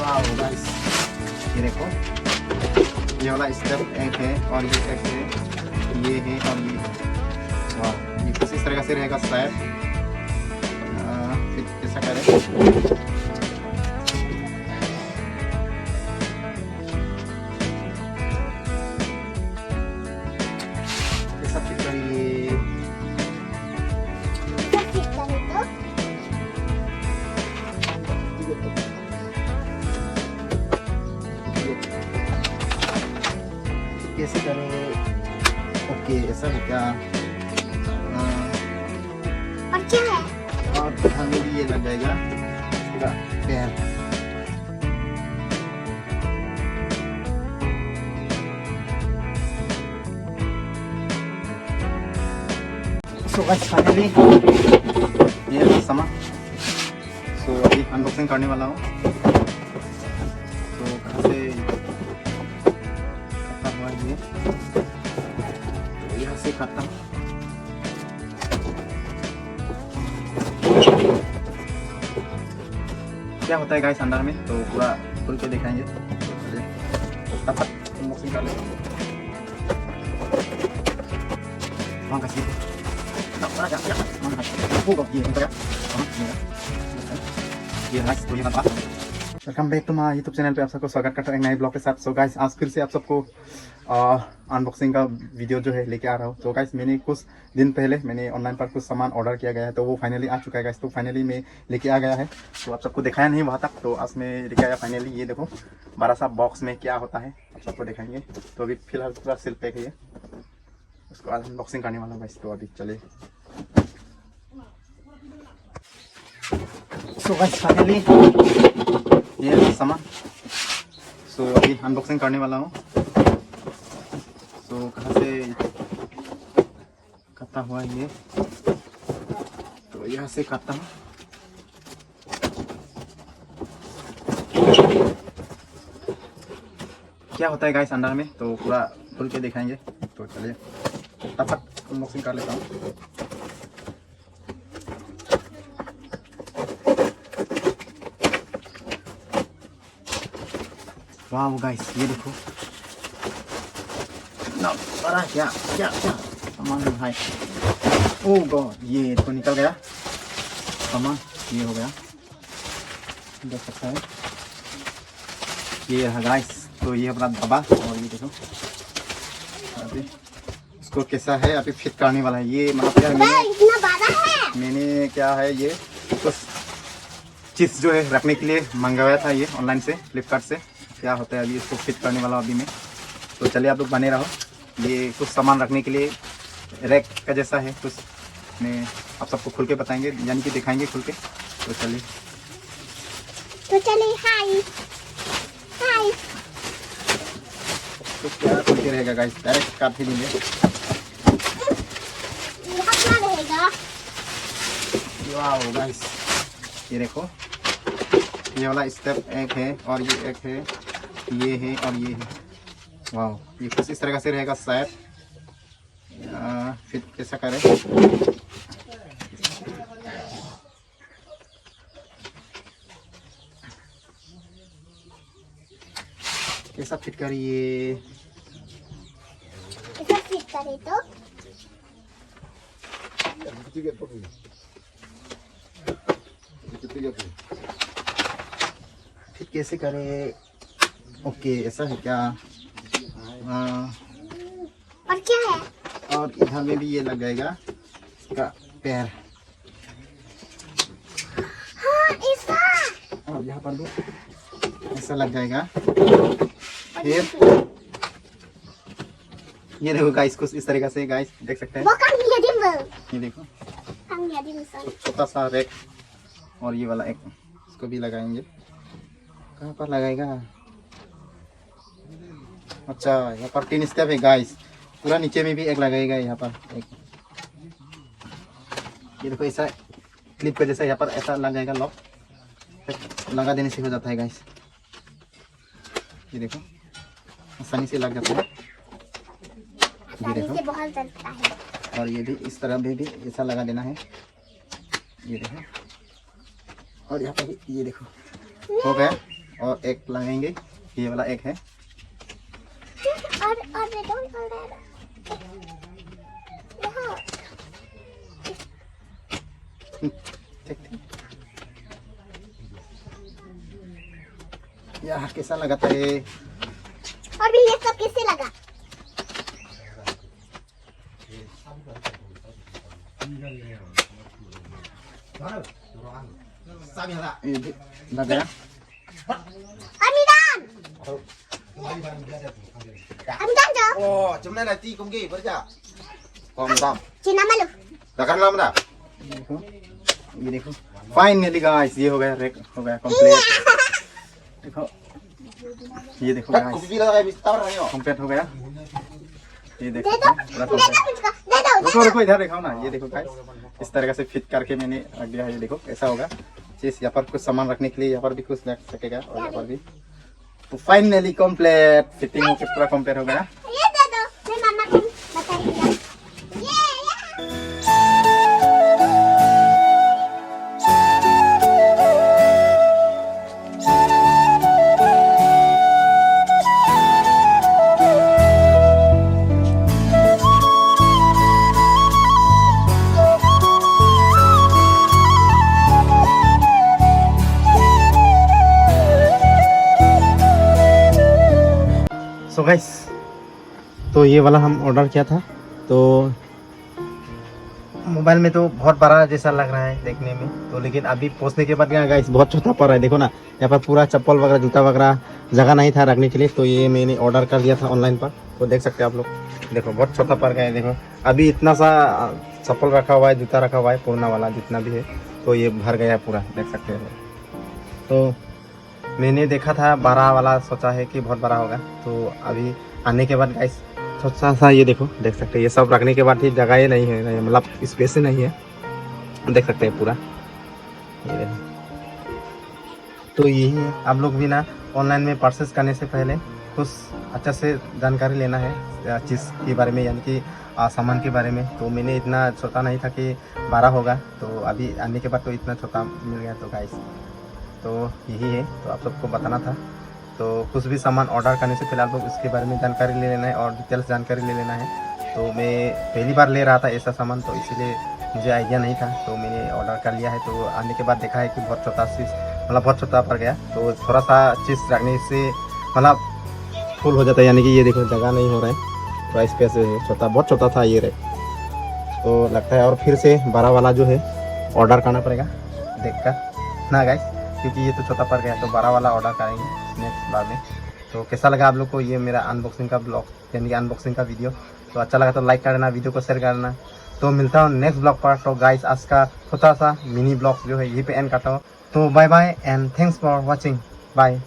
वाह गाइस, ये देखो, ये वाला स्टेप एक है और ये एक है, ये है और ये। वाह, ये कुछ इस तरह से रहेगा शायद। फिर ऐसा करें, ऐसा फिर करिए। कैसे करें? ओके, ऐसा है क्या? और क्या है? और हमें भी ये लग जाएगा इसका पैर। सो गाइस फाइनली ये है सामान। सो अभी अनबॉक्सिंग करने वाला हूँ। तो कहाँ से खाता हुआ ये, तो यहाँ से खाता हूँ। क्या होता है गाइस अंदर में, तो पूरा खुल के दिखाएंगे। तब तक अनबॉक्सिंग कर लेते हैं। वहाँ का seat welcome back to my YouTube channel पे आप सबको स्वागत करता हूँ एक नए ब्लॉग के साथ। सो गाइस आज फिर से आप सबको अनबॉक्सिंग का वीडियो जो है लेके आ रहा हूँ। तो गाइस मैंने कुछ दिन पहले मैंने ऑनलाइन पर कुछ सामान ऑर्डर किया गया है, तो वो फाइनली आ चुका है गाइस। तो फाइनली मैं लेके आ गया है, तो आप सबको दिखाया नहीं वहाँ तक, तो आज मैं लेके आया फाइनली। ये देखो बड़ा सा बॉक्स में क्या होता है आप सबको दिखाएंगे। तो अभी फिलहाल पूरा सिल पैक है, उसको आज अनबॉक्सिंग करने वाला हूँ गाइस। तो अभी चले। सो गाइस फाइनली ये है सामान। सो अभी अनबॉक्सिंग करने वाला हूँ। तो कहाँ से करता हुआ ये, तो यहाँ से करता हूँ। क्या होता है गाइस अंदर में, तो पूरा खुल के दिखाएंगे। तो चलिए तब तक अनबॉक्सिंग कर लेता हूँ। वाह गाइस, ये देखो ना बड़ा क्या क्या क्या सामान है। ओह गॉड, ये तो निकल गया सामान, ये हो गया, देख सकते हैं ये है गाइस। तो ये अपना दबा, और ये देखो अभी इसको कैसा है अभी फिट करने वाला है। ये मतलब क्या है, मैंने क्या है ये कुछ चीज़ जो है रखने के लिए मंगवाया था ये ऑनलाइन से, फ्लिपकार्ट से। क्या होता है अभी इसको फिट करने वाला अभी मैं। तो चलिए आप लोग बने रहो। ये कुछ सामान रखने के लिए रैक का जैसा है कुछ, मैं आप सबको खुल के बताएंगे, यानी कि दिखाएंगे खुल के। तो चलिए हाय हाय। तो क्या खुल के रहेगा गाइस, डायरेक्ट काट ही देंगे। क्या रहेगा? वाह गाइस, ये देखो, ये वाला स्टेप एक है और ये एक है, ये है और ये है। वाह, ये कुछ इस तरह से रहेगा शायद। फिर कैसा करें? कैसा फिट करिए? ऐसा फिट करे तो फिट कैसे करें? ओके, ऐसा है क्या? और क्या है? और इधर में भी ये लग जाएगा इसका पैर। हाँ ऐसा। और यहाँ पर भी ऐसा लग जाएगा। फिर ये देखो गाइस, कुछ इस तरीके से गाइस देख सकते हैं। ये देखो छोटा सा रैक, और ये वाला एक इसको भी लगाएंगे। कहाँ पर लगाएगा? अच्छा, यहाँ पर 3 स्टेप है गाइस, पूरा नीचे में भी एक लगाएगा यहाँ पर एक। ये देखो ऐसा क्लिप का जैसा यहाँ पर ऐसा लगाएगा लॉक, लगा देने से हो जाता है गाइस। ये देखो आसानी से लग जाता है, ये देखो। बहुत जलता है। और ये भी इस तरह भी ऐसा लगा देना है, ये देखो। और यहाँ पर भी ये देखो हो गया। और एक लगाएंगे, ये वाला एक है। और दे दो यहाँ ठीक ठीक। यार कैसा लगाता है? और भी ये सब किससे लगा? ये भी लग गया। Amidan jo Oh, cuma nanti konggi berja. Kom. Cina malu Dakan lam dah. देखो ये देखो फाइनली गाइस ये हो गया, रेक हो गया कंप्लीट। देखो ये देखो Tak guys kopi lah kayak mistar ni oh. Complete हो गया। ये देखो दे दो पूरा दे दो complete। मुझको दे दो रुको रुको इधर दिखाओ ना, ये देखो गाइस इस तरह से फिट करके मैंने रख दिया है। ये देखो ऐसा होगा चीज, यहाँ पर कुछ सामान रखने के लिए यहाँ पर भी कुछ रख सकेगा और यहाँ पर भी। तो फाइनली कंप्लीट फिटिंग होकर पूरा कंप्लीट हो गया। ये दे दो मैं मामा को बताऊंगा ये सो गाइस तो ये वाला हम ऑर्डर किया था, तो मोबाइल में तो बहुत बड़ा जैसा लग रहा है देखने में, तो लेकिन अभी पहुंचने के बाद क्या गाइस बहुत छोटा पड़ रहा है। देखो ना यहाँ पर पूरा चप्पल वगैरह जूता वगैरह जगह नहीं था रखने के लिए, तो ये मैंने ऑर्डर कर दिया था ऑनलाइन पर। तो देख सकते हैं आप लोग, देखो बहुत छोटा पड़ गया है। देखो अभी इतना सा चप्पल रखा हुआ है, जूता रखा हुआ है, पुराना वाला जितना भी है, तो ये भर गया है पूरा, देख सकते हैं। तो मैंने देखा था 12 वाला, सोचा है कि बहुत बड़ा होगा। तो अभी आने के बाद गाइस छोटा सा ये देखो, देख सकते हैं ये सब रखने के बाद ही जगह ही नहीं है, मतलब स्पेस ही नहीं है, देख सकते हैं पूरा ये देखो। तो यही है, आप लोग भी ना ऑनलाइन में परचेस करने से पहले कुछ अच्छा से जानकारी लेना है चीज़ के बारे में, यानी कि सामान के बारे में। तो मैंने इतना छोटा नहीं था कि 12 होगा, तो अभी आने के बाद तो इतना छोटा मिल गया। तो गाइस तो यही है, तो आप सबको बताना था। तो कुछ भी सामान ऑर्डर करने से पहले आप लोग इसके बारे में जानकारी ले लेना है और डिटेल्स जानकारी ले लेना है। तो मैं पहली बार ले रहा था ऐसा सामान, तो इसीलिए मुझे आइडिया नहीं था, तो मैंने ऑर्डर कर लिया है। तो आने के बाद देखा है कि बहुत छोटा चीज़, मतलब बहुत छोटा पड़ गया। तो थोड़ा सा चीज़ रखने से मतलब फुल हो जाता है, यानी कि ये देखो जगह नहीं हो रहा है, थोड़ा स्पेस है छोटा, बहुत छोटा था ये रैक। तो लगता है और फिर से 12 वाला जो है ऑर्डर करना पड़ेगा देख कर ना गाइस, क्योंकि ये तो छोटा पड़ गया। तो 12 वाला ऑर्डर करेंगे नेक्स्ट बार में। तो कैसा लगा आप लोग को ये मेरा अनबॉक्सिंग का ब्लॉग, यानी कि अनबॉक्सिंग का वीडियो? तो अच्छा लगा तो लाइक करना, वीडियो को शेयर करना। तो मिलता हूँ नेक्स्ट ब्लॉग पर। तो गाइस आज का छोटा सा मिनी ब्लॉग जो है यहीं पे एंड करता हूँ। तो bye bye and thanks for watching, bye.